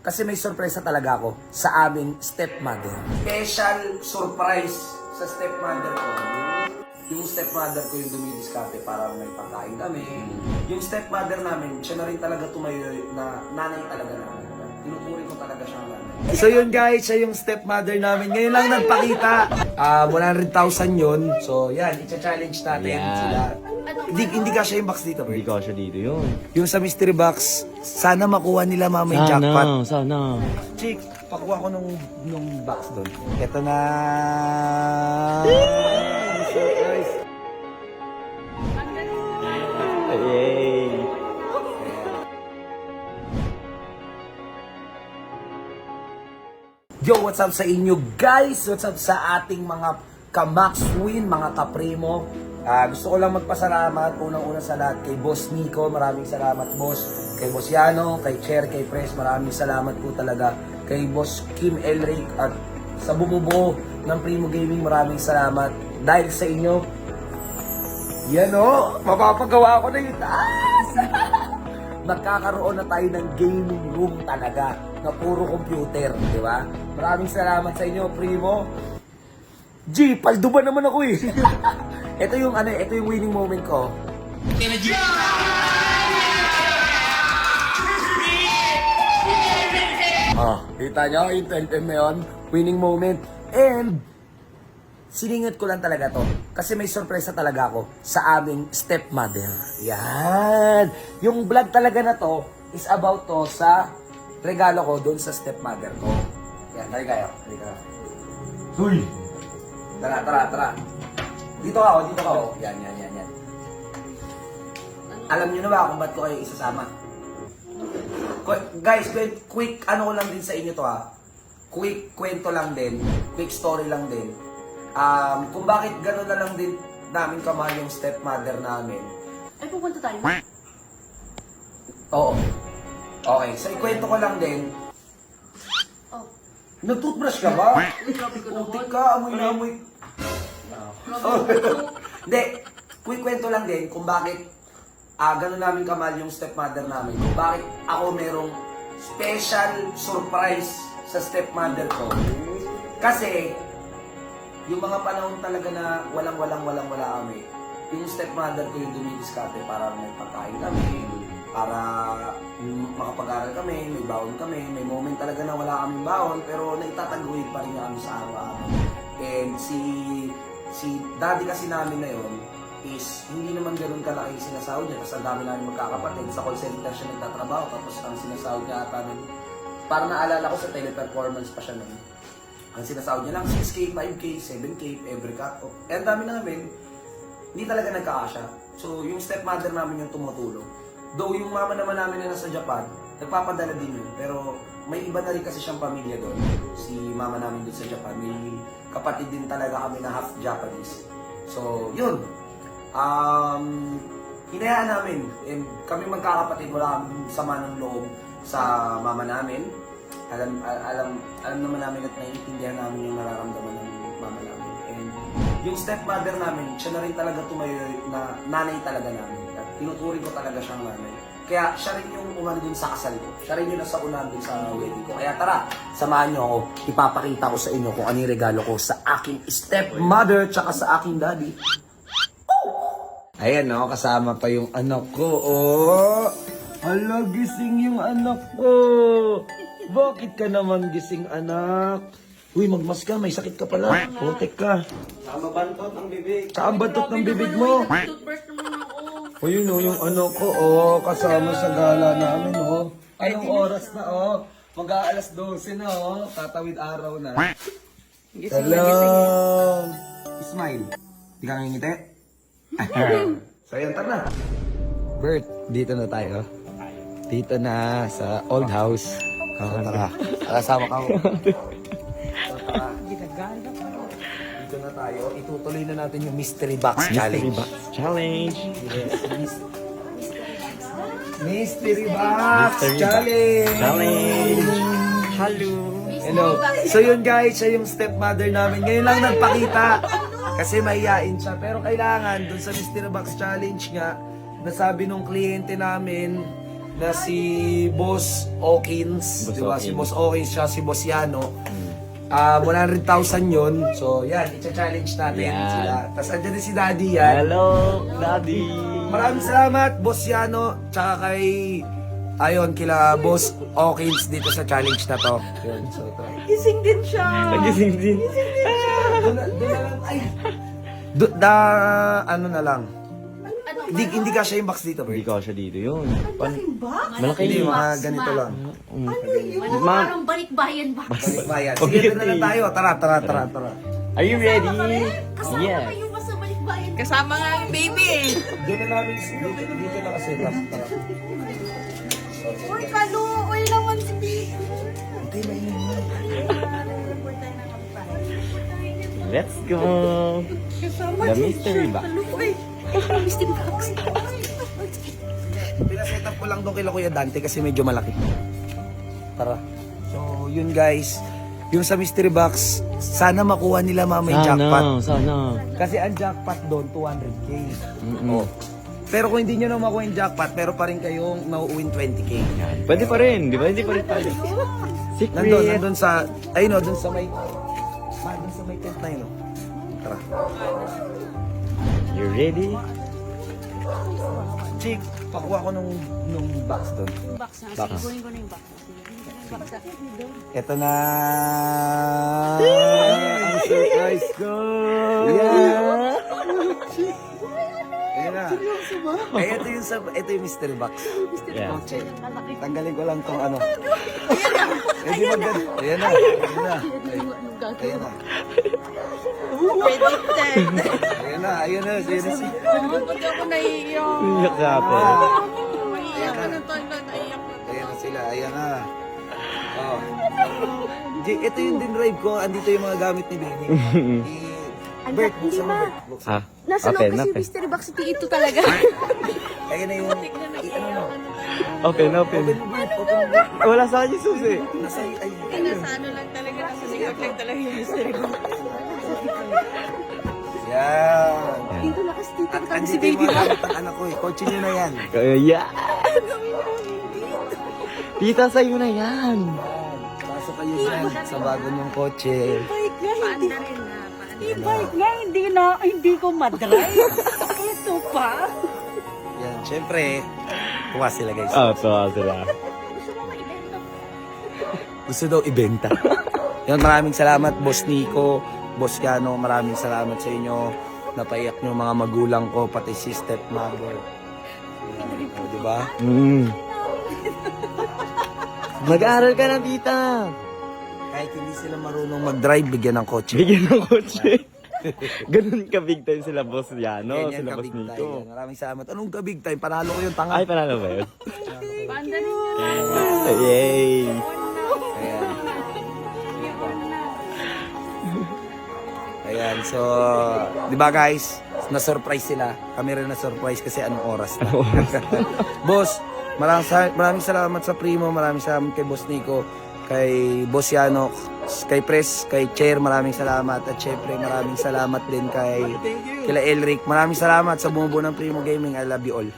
Kasi may sorpresa talaga ako sa aming stepmother. Special surprise sa stepmother ko. Yung stepmother ko yung dumidiskarte para may pagkain kami. Yung stepmother namin, siya na rin talaga tumayo na nanay talaga namin. Tinuturing ko talaga siyang nanay. So yun guys, siya yung stepmother namin. Ngayon lang nagpakita. 100,000 yun. So yan, i-challenge natin sila. Hindi kasya yung box dito, bro. Hindi ka siya dito yun. Yung sa mystery box, sana makuha nila mama yung jackpot. Sana. Chick, pakuha ko nung box doon. Ito na. Surprise. Yay! Yo, what's up sa inyo guys? What's up sa ating mga ka-Max Win, mga ka-Primo? Gusto ko lang magpasalamat unang-una sa lahat kay Boss Nico, maraming salamat boss. Kay Boss Yano, kay Cher, kay Pres, maraming salamat po talaga. Kay Boss Kim Elric at sa bumubuo ng Primo Gaming, maraming salamat. Dahil sa inyo, yan o, mapapagawa ko na yung taas! Magkakaroon na tayo ng gaming room talaga na puro computer, di ba? Maraming salamat sa inyo, Primo. G, paldo ba naman ako eh? ito yung winning moment ko. Kita nyo, yung 10 na yun, winning moment. And, siningat ko lang talaga to. Kasi may sorpresa talaga ako sa aming stepmother. Yan. Yung vlog talaga na to is about to sa regalo ko doon sa stepmother ko. Yan, tari kayo. Uy! Tara. Dito ka ako. Yan. Alam nyo na ba kung ba't ko kayo isasama? Guys, quick ano ko lang din sa inyo to ha. Quick kwento lang din. Quick story lang din. Kung bakit gano'n na lang din namin kamahal yung stepmother namin. Ay, pupunta tayo. Oo. Okay, so ikwento ko lang din. Oh. Nag-toothbrush ka ba? Uy, grabe ko naman. Putik ka, amoy na amoy. Hindi, quick kwento lang din kung bakit gano'n namin kamahal yung stepmother namin. Kung bakit ako merong special surprise sa stepmother ko. Kasi, yung mga panahon talaga na walang kami, yung stepmother ko yung dumidiskarte para may pagkain kami, para makapag-aral kami, may baon kami, may moment talaga na wala kaming baon, pero naitataguyod pa rin niya kami sa araw-araw. And si daddy kasi namin na yun, is hindi naman ganoon kalaki yung sinasahod niya kasi ang dami namin magkakapatid. Sa call center siya nagtatrabaho tapos ang sinasahod niya ata nun, parang naalala ko sa teleperformance pa siya nun. Ang sinasahod niya lang 6K, 5K, 7K every cut-off. Eh ang dami namin, hindi talaga nagkakasya. So yung stepmother namin yung tumutulong. Though yung mama naman namin na nasa Japan, nagpapadala din yun. Pero may iba na rin kasi siyang pamilya doon. Si mama namin doon sa Japan, may kapatid din talaga kami na half Japanese. So yun. Hinayaan namin, and kami magkakapatid, wala kami sama ng loob sa mama namin. Alam naman namin at naiintindihan namin yung nararamdaman ng mama namin. And yung stepmother namin, siya na rin talaga tumayo na nanay talaga namin. At tinuturing ko talaga siyang nanay. Kaya siya rin yung umano dun sa kasal ko. Siya rin yung nasa unahan dun sa wedding ko. Kaya tara, samahan niyo ako. Ipapakita ko sa inyo kung ano yung regalo ko sa aking stepmother tsaka sa aking daddy. Ayan o, kasama pa yung anak ko. Oh, hala, gising yung anak ko. Bakit ka naman gising, anak? Uy, magmas ka, may sakit ka pala. Putik ka. Kaambantot ang bibig. Kaambantot ng bibig mo. Toothbrush naman ako. O yun o, yung anak ko, kasama sa gala namin, Anong oras na, Mag-aalas 12 na, Tatawid araw na. Hello. Smile. Di ka ngingiti? So yan, tara na. Bert, dito na tayo. Dito na sa old house. Tara. Kasama ka. Tara. Dito na tayo. Itutuloy na natin yung mystery box challenge. Challenge. Yes. Mystery box challenge. Hello. Hello. So yun guys, siya yung stepmother namin. Ngayon lang nagpakita. Kasi mahihain siya. Pero kailangan, dun sa Mystery Box Challenge nga, nasabi nung kliyente namin, na si Boss Hawkins. Boss Di ba? Si Hawkins. Boss Hawkins siya, si Boss Yano. 100,000 yun. So, yan. I-challenge natin Yan. sila. Tapos, andyan din si Daddy yan. Hello, Daddy. Maraming salamat, Boss Yano. Tsaka kay... Ayon, kila Boss Hawkins dito sa challenge na to. Yun, so ito. Gising din siya. Nagising din. Doon na lang, ay. Ano na lang. Hindi ka siya yung box dito, Hindi Bert. ko siya dito yun. Hindi, Malaki. mga ganito lang. Ma'am, Parang balikbayan ba? Bayan. Okay, Sige, doon na lang tayo. Tara. are you ready? Kasama Yes. kayo ba sa balikbayan? Kasama nga yung baby eh. Doon na namin, dito na kasi. Tara. Uy, kaluoy naman si baby. Hindi, maingay. Let's go. The mystery box. Mystery box. Pinaset up ko lang doon kila Kuya Dante kasi medyo malaki. Tara. So, yun guys. Yung sa mystery box, sana makuha nila mamay jackpot. Sana. Kasi ang jackpot doon, 200k. Oh. Pero kung hindi nyo na makuha yung jackpot, pero pa rin kayong mauuwin 20k. Pwede pa rin, di ba? Hindi pa rin tayo. Secret. Nandun sa, ayun o, dun sa may, dun sa may tent na yun o. Tara. You ready? Chick, pakuha ko nung box doon. Box na. Box. Sige, kunin ko na yung box. Box na. Ito na. Ang surprise ko. Yeah. Ayan na. Ay, ito yung mystery box. Yeah. Tanggalin ko lang tong ano. Ayan na. Ayan na. Ayan na. Ayan na. Predicted. Ayan na. Ayan na. Ayan na. Ba't ako naiiyak? Iyak ka ate. Naiiyak ka na tayo. Naiiyak na. Ayan na sila. Ayan na. Oh. Ito yung din drive ko. Andito yung mga gamit ni Baby. Bert, buksan mo, Bert. Buksan. Ah, Nasa loob open, kasi open. mystery box ito talaga. Ayan na yung... Ano mo? Open, open. Open mo, Bert. Open mo, Bert. Wala sa akin yung susi. Nasa... Ay, Nasa ano lang talaga. Nasa likod lang talaga yung mystery box. Yan. Dito na kasi dito At kami si andito yung baby. mga gamit ng anak ko eh. Kotse nyo na yan. Yeah. Tita, sa'yo na yan. Pasok kayo dyan sa bago nyong kotse. Paanda rin na. E-bike nga, hindi ko madrive. Ito pa. Yan, syempre, kuha sila guys. Ah, tuwa sila. Gusto daw ibenta. Yan, maraming salamat, Boss Nico, Boss Yano, maraming salamat sa inyo. Napaiyak nyo mga magulang ko, pati si stepmother. Yan, o, diba? Mag-aaral ka na, tita. Kahit hindi sila marunong mag-drive, bigyan ng kotse. Bigyan ng kotse. Ganun ka big time sila boss Yano, Ganyan sila ka boss big time. Nico. Yan, maraming salamat. Anong ka big time? Panalo ko yung tanga. Ay, panalo ba yun? Paanda rin nga. Yay! Ayan. Ayan, so, di ba guys, na-surprise sila. Kami rin na-surprise kasi anong oras na. Boss, maraming salamat sa Primo, maraming salamat kay Boss Nico, kay Boss Yano, kay Pres, kay Chair, maraming salamat. At syempre, maraming salamat din kay kila Elric. Maraming salamat sa bumubuo ng Primo Gaming. I love you all.